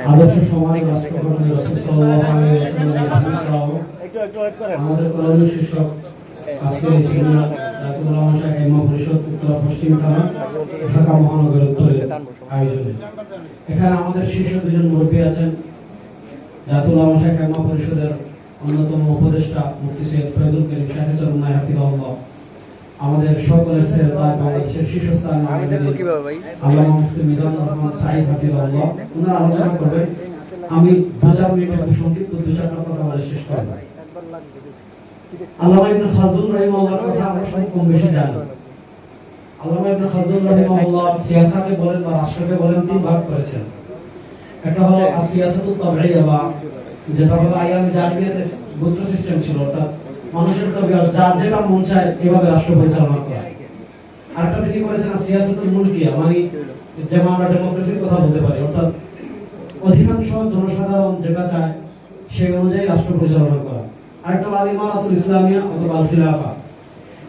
আদর্শ সমাজ রাষ্ট্রকর্মী রাসূল সাল্লাল্লাহু আলাইহি ওয়াসাল্লাম আমাদের করণীয় শীর্ষক আজকের এই সেমিনার জাতীয় উলামা শাখা ইমাম পরিষদ উত্তর পশ্চিম থানা ঢাকা মহানগরের উত্তরে আয়োজনে এখানে আমাদের শীর্ষ দুজন মুরব্বী আছেন। জাতীয় উলামা শাখা ইমাম পরিষদের অন্যতম উপদেষ্টা মুফতি সৈয়দ ফয়জুল করিম সাহেব চরমনাই হাফিজাহুল্লাহ, আমাদের সকলের শ্রদ্ধা বাংলাদেশের শীর্ষস্থানে আল্লামা মুফতি মিজানুর রহমান সাঈদ হাফিজাহুল্লাহ, ওনারা আলোচনা করবেন। আমি 2-4 মিনিটের সংক্ষিপ্ত 2-4টা কথা বলে শেষ করব। আল্লামা ইবনে খালদুন রাহিমাহুল্লাহর কথা আমরা সবাই কম বেশি জানি। আল্লামা ইবনে খালদুন রাহিমাহুল্লাহ সিয়াসাতকে বলেন বা রাষ্ট্রকে বলেন 3 ভাগ করেছেন। একটা হলো সিয়াসাতুত তাবঈয়া বা যেটা হলো আইয়ামে জাহিলিয়াতে গোত্র সিস্টেম ছিল, অর্থাৎ মানুষের তবিয়ত যার যেটা মন চায় এভাবে রাষ্ট্র পরিচালনা করা। আরেকটা তিনি করেছেন সিয়াসাতুল মুলকিয়া, মানে যেমন আমরা ডেমোক্রেসির কথা বলতে পারি, অর্থাৎ অধিকাংশ জনসাধারণ যেটা চায় সেই অনুযায়ী রাষ্ট্র পরিচালনা করা। আরেকটা হলো ইমারাতুল ইসলামিয়া অথবা আল খিলাফা।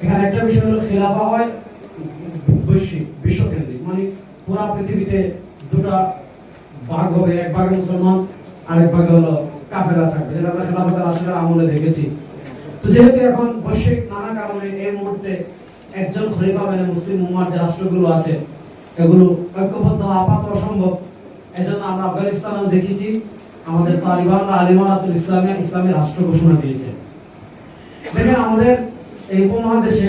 এখানে একটা বিষয় হলো খিলাফা হয় বৈশ্বিক বিশ্বকেন্দ্রিক, মানে পুরো পৃথিবীতে দুটো ভাগ হবে, এক ভাগে মুসলমান আরেক ভাগে হলো কাফেররা থাকবে, যেটা আমরা খেলাফতের রাশিদার আমলে দেখেছি। তো যেহেতু এখন বৈশ্বিক নানা কারণে এই মুহূর্তে একজন খলিফা মানে মুসলিম উম্মার যে রাষ্ট্রগুলো আছে এগুলো ঐক্যবদ্ধ আপাতত অসম্ভব। এজন্য আমরা আফগানিস্তানেও দেখেছি আমাদের তালিবানরা আলিমারাতুল ইসলামিয়া ইসলামী রাষ্ট্র ঘোষণা দিয়েছে। দেখেন আমাদের এই উপমহাদেশে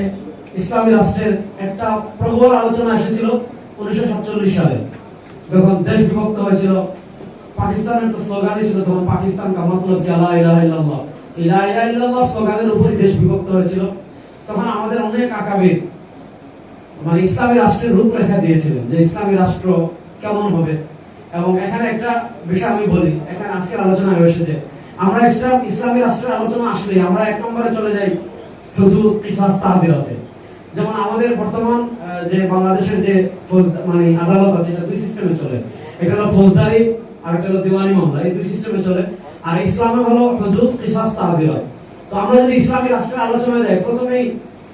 ইসলামী রাষ্ট্রের একটা প্রবল আলোচনা এসেছিল 1947 সালে, যখন দেশ বিভক্ত হয়েছিল। পাকিস্তানের তো স্লোগানই ছিল তখন পাকিস্তান কা মতলব কি লা ইলাহা ইল্লাল্লাহ, লা ইলাহা ইল্লাল্লাহ স্লোগানের উপরই দেশ বিভক্ত হয়েছিল। তখন আমাদের অনেক আকাবির মানে ইসলামী রাষ্ট্রের রূপরেখা দিয়েছিলেন যে ইসলামী রাষ্ট্র কেমন হবে। এবং এখানে একটা বিষয় আমি বলি, এখানে আজকের আলোচনায় এসেছে, আমরা ইসলামী রাষ্ট্রের আলোচনা আসলে আমরা 1 নম্বরে চলে যাই হুদুদ কিসাস তাহদিরাতে। যেমন আমাদের বর্তমান যে বাংলাদেশের যে মানে আদালত আছে এটা 2 সিস্টেমে চলে, একটা হলো ফৌজদারি আর একটা হলো দিওয়ানি মামলা, এই 2 সিস্টেমে চলে। আর ইসলামে হলো হুদুদ কিসাস তাহদিরাত। তো আমরা যদি ইসলামী রাষ্ট্রের আলোচনায় যাই প্রথমেই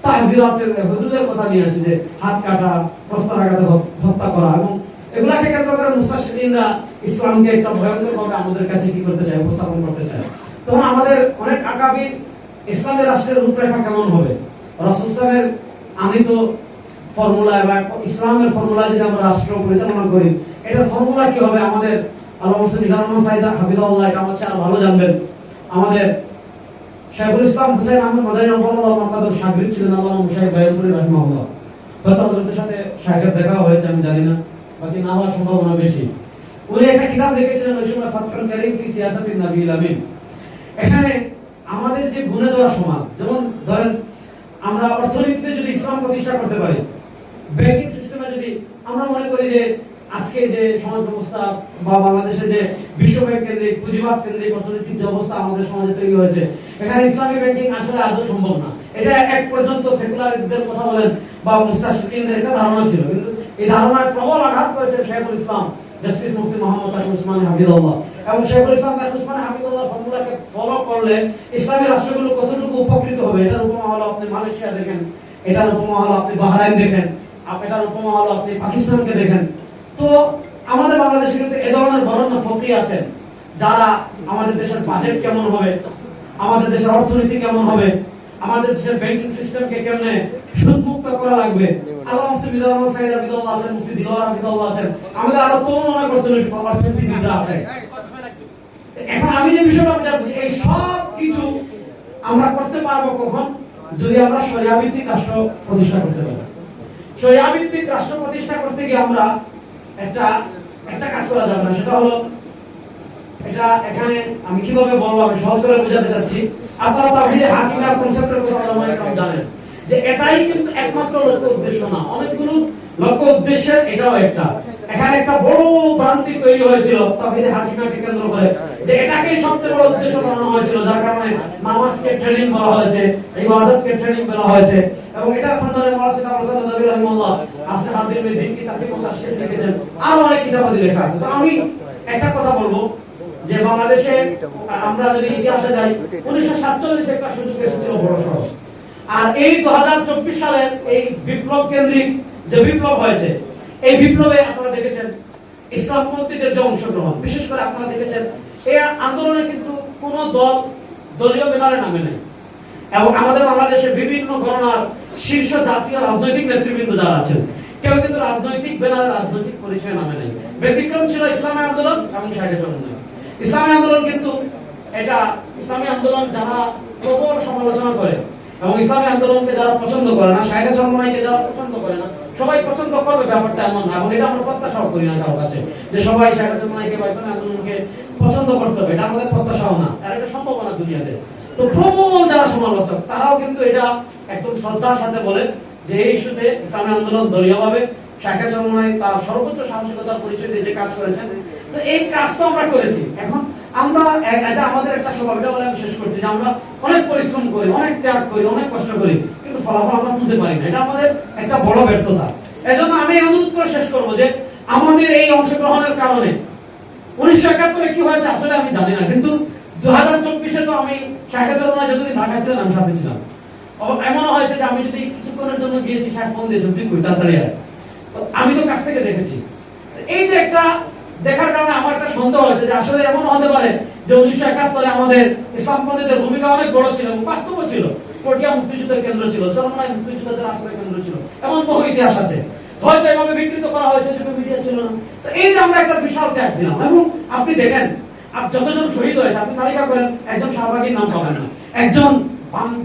তাহদিরাতের হুদুদের কথা নিয়ে আসি, যে হাত কাটা, প্রস্তারাঘাতে হত্যা করা, এবং এগুলাকে কেন্দ্র করে মুস্তাশরিকরা ইসলামকে একটা ভয়ঙ্কর ভাবে আমাদের কাছে কি করতে চায়, উপস্থাপন করতে চায়। তখন আমাদের অনেক আকাবির ইসলামী রাষ্ট্রের রূপরেখা কেমন হবে, রাসূল সাল্লাল্লাহু আনিত ফর্মুলা বা ইসলামের ফর্মুলা যদি আমরা রাষ্ট্র পরিচালনা করি এটা ফর্মুলা কি হবে, আমাদের আল্লামা মুফতি মিজানুর রহমান সাঈদ হাফিজাহুল্লাহ এটা আমাদের আরো ভালো জানবেন। আমাদের শাইখুল ইসলাম হুসাইন আহমদ মাদানী রাহিমাহুল্লাহ আমাদের শাগির্দ ছিলেন আল্লামা মুশাইখ বায়ানপুরী রাহিমাহুল্লাহ। হয়তো আপনাদের সাথে শাইখের দেখা হয়েছে আমি জানি না, বাকি না হওয়ার সম্ভাবনা বেশি। উনি একটা কিতাব লিখেছিলেন ওই সময় ফাতহুল কারীম ফি সিয়াসাতিন নবীল আমিন। এখানে আমাদের যে গুণে ধরা সমাজ, যেমন ধরেন আমরা অর্থনীতিতে যদি ইসলাম প্রতিষ্ঠা করতে পারি, ব্যাংকিং সিস্টেমে যদি আমরা মনে করি যে আজকে যে সমাজ ব্যবস্থা বা বাংলাদেশে যে বিশ্বব্যাংক কেন্দ্রিক পুঁজিবাদ কেন্দ্রিক অর্থনৈতিক যে অবস্থা আমাদের সমাজে তৈরি হয়েছে, এখানে ইসলামী ব্যাংকিং আসলে আদৌ সম্ভব না। এটা এক পর্যন্ত সেকুলারিস্টদের কথা বলেন বা মুস্তাশরিকদের একটা ধারণা ছিল, কিন্তু এই ধারণায় প্রবল আঘাত করেছে শাইখুল ইসলাম জাস্টিস মুফতি মুহাম্মদ তাকি উসমানী হাফিজাহুল্লাহ। এবং শাইখুল ইসলাম তাকি উসমানী হাফিজাহুল্লাহ ফর্মুলাকে ফলো করলে ইসলামী রাষ্ট্রগুলো কতটুকু উপকৃত হবে এটার উপমা হলো আপনি মালয়েশিয়া দেখেন, এটার উপমা হলো আপনি বাহরাইন দেখেন, এটার উপমা হলো আপনি পাকিস্তানকে দেখেন। তো আমাদের বাংলাদেশে কিন্তু এই ধরনের বরেণ্য ফকি আছেন যারা আমাদের দেশের বাজেট কেমন হবে, আমাদের দেশের অর্থনীতি কেমন হবে, আমাদের দেশের ব্যাংকিং সিস্টেমকে কেমনে সুদমুক্ত করা লাগবে, আল্লামা মুফতি মিজানুর রহমান সাঈদ হাফিজাহুল্লাহ আছেন, মুফতি দিলওয়ার হাফিজাহুল্লাহ আছেন, আমাদের আরো তরুণ অনেক অর্থনীতিবিদরা আছেন। এখন আমি যে বিষয়টা বলছি এই সব কিছু আমরা করতে পারবো কখন, যদি আমরা শরিয়া ভিত্তিক রাষ্ট্র প্রতিষ্ঠা করতে পারি। শরিয়া ভিত্তিক রাষ্ট্র প্রতিষ্ঠা করতে গিয়ে আমরা একটা কাজ করা যাবে না, সেটা হলো এটা এখানে আমি কিভাবে বলবো আমি সহজ করে বোঝাতে চাচ্ছি। আপনারা তাওহীদে হাকিকাত কনসেপ্টের কথা আপনারা জানেন যে এটাই কিন্তু একমাত্র লক্ষ্য উদ্দেশ্য না, অনেকগুলো লক্ষ্য উদ্দেশ্যের এটাও একটা। এখানে একটা বড় ভ্রান্তি তৈরি হয়েছিল তাওহীদে হাকিকাতকে কেন্দ্র করে, যে এটাকেই সবচেয়ে বড় উদ্দেশ্য বানানো হয়েছিল, যার কারণে নামাজকে ট্রেনিং বলা হয়েছে, ইবাদতকে ট্রেনিং বলা হয়েছে। এবং এটা খণ্ডনে মাওলানা হাসান নদভী রাহিমাহুল্লাহ আসে হাদির মে দিন কি তাফসীর মুতাশশির লিখেছেন, আর অনেক কিতাবাদি লেখা আছে। তো আমি একটা কথা বলবো যে বাংলাদেশে আমরা যদি ইতিহাসে যাই 1947 একটা সুযোগ এসেছিল বড় সড়ো, আর এই 2024 সালের এই বিপ্লব কেন্দ্রিক যে বিপ্লব হয়েছে এই বিপ্লবে আপনারা দেখেছেন ইসলামপন্থীদের যে অংশগ্রহণ, বিশেষ করে আপনারা দেখেছেন এই আন্দোলনে কিন্তু কোনো দলীয় ব্যানারে নামে নাই, এবং আমাদের বাংলাদেশে বিভিন্ন ঘটনার শীর্ষ জাতীয় রাজনৈতিক নেতৃবৃন্দ যারা আছেন কেউ কিন্তু রাজনৈতিক ব্যানারে রাজনৈতিক পরিচয় নামে নাই। ব্যতিক্রম ছিল ইসলামী আন্দোলন এবং শাহেদ চরমনাই। ইসলামী আন্দোলন কিন্তু এটা ইসলামী আন্দোলন যারা প্রবল সমালোচনা করে এবং ইসলামী আন্দোলনকে যারা পছন্দ করে না, শাহেদ চরমনাইকে যারা পছন্দ করে না, সবাই পছন্দ করবে ব্যাপারটা এমন না, এবং এটা আমরা প্রত্যাশাও করি না কারো কাছে যে সবাই শাহেদ চরমনাইকে বা ইসলামী আন্দোলনকে পছন্দ করতে হবে, এটা আমাদের প্রত্যাশাও না, আর এটা সম্ভব না দুনিয়াতে। তো প্রবল যারা সমালোচক তারাও কিন্তু এটা একদম শ্রদ্ধার সাথে বলে যে এই ইস্যুতে ইসলামী আন্দোলন দলীয়ভাবে শাহেদ চরমনাই তার সর্বোচ্চ সাহসিকতার পরিচয় দিয়ে যে কাজ করেছেন, তো এই কাজ তো আমরা করেছি। এখন আমরা এটা আমাদের একটা স্বভাব, এটা বলে আমি শেষ করছি, যে আমরা অনেক পরিশ্রম করি, অনেক ত্যাগ করি, অনেক কষ্ট করি, কিন্তু ফলাফল আমরা তুলতে পারি না, এটা আমাদের একটা বড় ব্যর্থতা। এজন্য আমি অনুরোধ করে শেষ করবো যে আমাদের এই অংশগ্রহণের কারণে 1971 কি হয়েছে আসলে আমি জানি না, কিন্তু 2024-এ তো আমি শাহেদ চরমনাই যতদিন ঢাকা ছিলেন আমি সাথে ছিলাম। এমন হয়েছে যে আমি যদি কিছুক্ষণের জন্য গিয়েছি, শাহেদ ফোন দিয়েছি তুই কই তাড়াতাড়ি আয়, তো আমি তো কাছ থেকে দেখেছি। এই যে একটা দেখার কারণে আমার একটা সন্দেহ হয়েছে যে আসলে এমন হতে পারে যে 1971-এ আমাদের ইসলামপন্থীদের ভূমিকা অনেক বড় ছিল, বাস্তব ছিল, পটিয়া মুক্তিযুদ্ধের কেন্দ্র ছিল, চরমনাই মুক্তিযুদ্ধের আশ্রয় কেন্দ্র ছিল, এমন বহু ইতিহাস আছে। হয়তো এভাবে বিকৃত করা হয়েছে যে মিডিয়া ছিল না। তো এই যে আমরা একটা বিশাল ত্যাগ দিলাম, এবং আপনি দেখেন যতজন শহীদ হয়েছে আপনি তালিকা করেন, একজন শাহবাগীর নাম পাবেন না, একজন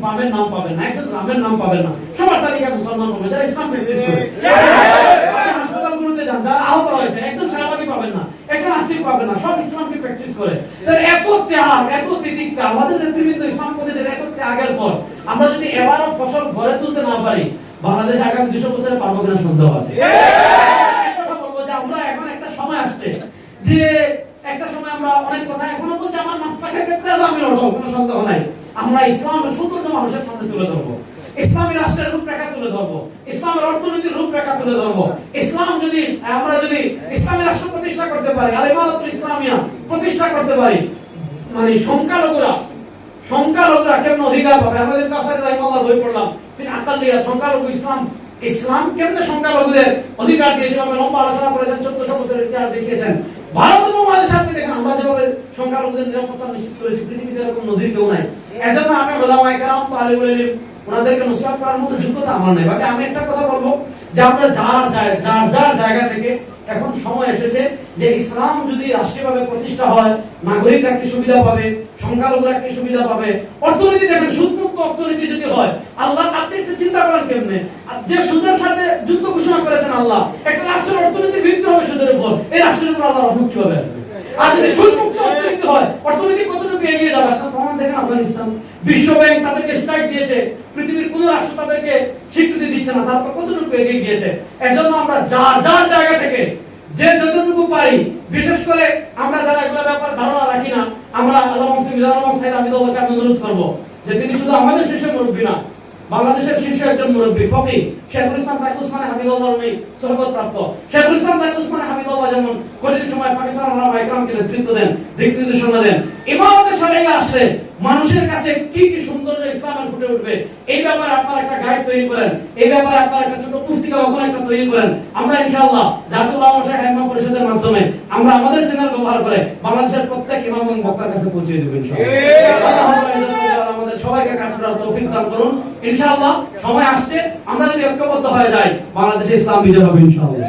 বামের নাম পাবেন না, একজন রামের নাম পাবেন না, সবার তালিকায় মুসলমান পাবেন যারা ইসলাম প্র্যাকটিস করে। হাসপাতালগুলোতে যান, যারা আহত হয়েছে একজন শাহবাগী পাবেন না, একজন আসিফ পাবেন না, সব ইসলামকে প্র্যাকটিস করে। এত ত্যাগ, এত তিতিক্ষা, আমাদের নেতৃবৃন্দ ইসলামপন্থীদের এত ত্যাগের পর আমরা যদি এবারও ফসল ঘরে তুলতে না পারি, বাংলাদেশ আগামী 200 বছরে পারবো কিনা সন্দেহ আছে। কথা বলবো যে আমরা এখন একটা সময় আসছে যে একটা সময় আমরা অনেক কথা এখনো বলছি, আমার মাস্টারের ক্ষেত্রে আমি ওঠো, কোনো সন্দেহ নাই, আমরা ইসলামের সৌন্দর্য মানুষের সামনে তুলে ধরবো, ইসলামী রাষ্ট্রের রূপরেখা তুলে ধরবো, ইসলামের অর্থনীতির রূপরেখা তুলে ধরবো। ইসলাম যদি আমরা যদি ইসলামী রাষ্ট্র প্রতিষ্ঠা করতে পারি, আল ইমারাতুল ইসলামিয়া প্রতিষ্ঠা করতে পারি, মানে সংখ্যালঘুরা কেমন অধিকার পাবে। আমাদের কাসারি রাহিমাহুল্লাহ বই পড়লাম, তিনি আকালিয়া সংখ্যালঘু ইসলাম কেমনে সংখ্যালঘুদের অধিকার দিয়েছে, আমরা লম্বা আলোচনা করেছেন, 1400 বছরের ইতিহাস দেখিয়েছেন। ভারত উপমহাদেশে আপনি দেখেন আমরা যেভাবে সংখ্যালঘুদের নিরাপত্তা নিশ্চিত করেছি, পৃথিবীতে এরকম নজির কেউ নাই। এজন্য আমি ওলামায়ে কেরাম, তালিবুল ইলম, ওনাদেরকে নসিহত করার মতো যোগ্যতা আমার নাই। বাকি আমি একটা কথা বলবো যে আমরা যার জায়গা থেকে এখন সময় এসেছে যে ইসলাম যদি রাষ্ট্রীয়ভাবে প্রতিষ্ঠা হয়, নাগরিকরা কি সুবিধা পাবে, সংখ্যালঘুরা কি সুবিধা পাবে, অর্থনীতি দেখেন সুদমুক্ত অর্থনীতি যদি হয়, আল্লাহ আপনি একটু চিন্তা করেন কেমনে যে সুদের সাথে যুদ্ধ ঘোষণা করেছেন আল্লাহ, একটা রাষ্ট্রের অর্থনীতি ভিত্তি হবে সুদের উপর, এই রাষ্ট্রের উপর আল্লাহ রহমত কিভাবে আসবে? আর যদি সুদমুক্ত অর্থনীতি হয়, অর্থনীতি কতটুকু এগিয়ে যাবে? প্রমাণ দেখেন আফগানিস্তান, বিশ্ব ব্যাংক তাদেরকে স্ট্রাইক দিয়েছে, পৃথিবীর কোন রাষ্ট্র তাদেরকে স্বীকৃতি দিচ্ছে না, তারপর কতটুকু এগিয়ে গিয়েছে। এজন্য আমরা যার জায়গা থেকে যে যতটুকু পারি, বিশেষ করে আমরা যারা এগুলো ব্যাপারে ধারণা রাখি না, আমরা আল্লাহ মুফতি মিজানুর রহমান সাহেব হাফিজাহুল্লাহকে আমি অনুরোধ করবো যে তিনি শুধু আমাদের শীর্ষ মুরব্বী না, বাংলাদেশের শীর্ষ একজন মুরব্বী ফকিহ শেখুল ইসলাম তাইয়ুব উসমানী হাফিজাহুল্লাহ উনি সহবত প্রাপ্ত। শেখুল ইসলাম তাইয়ুব উসমানী হাফিজাহুল্লাহ যেমন কঠিন সময় পাকিস্তান ওলামায়ে কেরামকে নেতৃত্ব দেন, দিক নির্দেশনা দেন, ইমামতের শরীয়তে আসলে মানুষের কাছে কি কি সৌন্দর্য ইসলামের ফুটে উঠবে, এই ব্যাপারে আপনারা একটা গাইড তৈরি করেন, এই ব্যাপারে আপনারা একটা ছোট পুস্তিকা বা কোনো একটা তৈরি করেন। আমরা ইনশাআল্লাহ জাতীয় উলামা শাইখ ইমাম পরিষদের মাধ্যমে আমরা আমাদের চ্যানেল ব্যবহার করে বাংলাদেশের প্রত্যেক ইমাম এবং বক্তার কাছে পৌঁছে দেব ইনশাআল্লাহ। আল্লাহ আমাদের সবাইকে কাজ করার তৌফিক দান করুন। ইনশাআল্লাহ সময় আসছে, আমরা যদি ঐক্যবদ্ধ হয়ে যাই, বাংলাদেশে ইসলাম বিজয় হবে ইনশাআল্লাহ।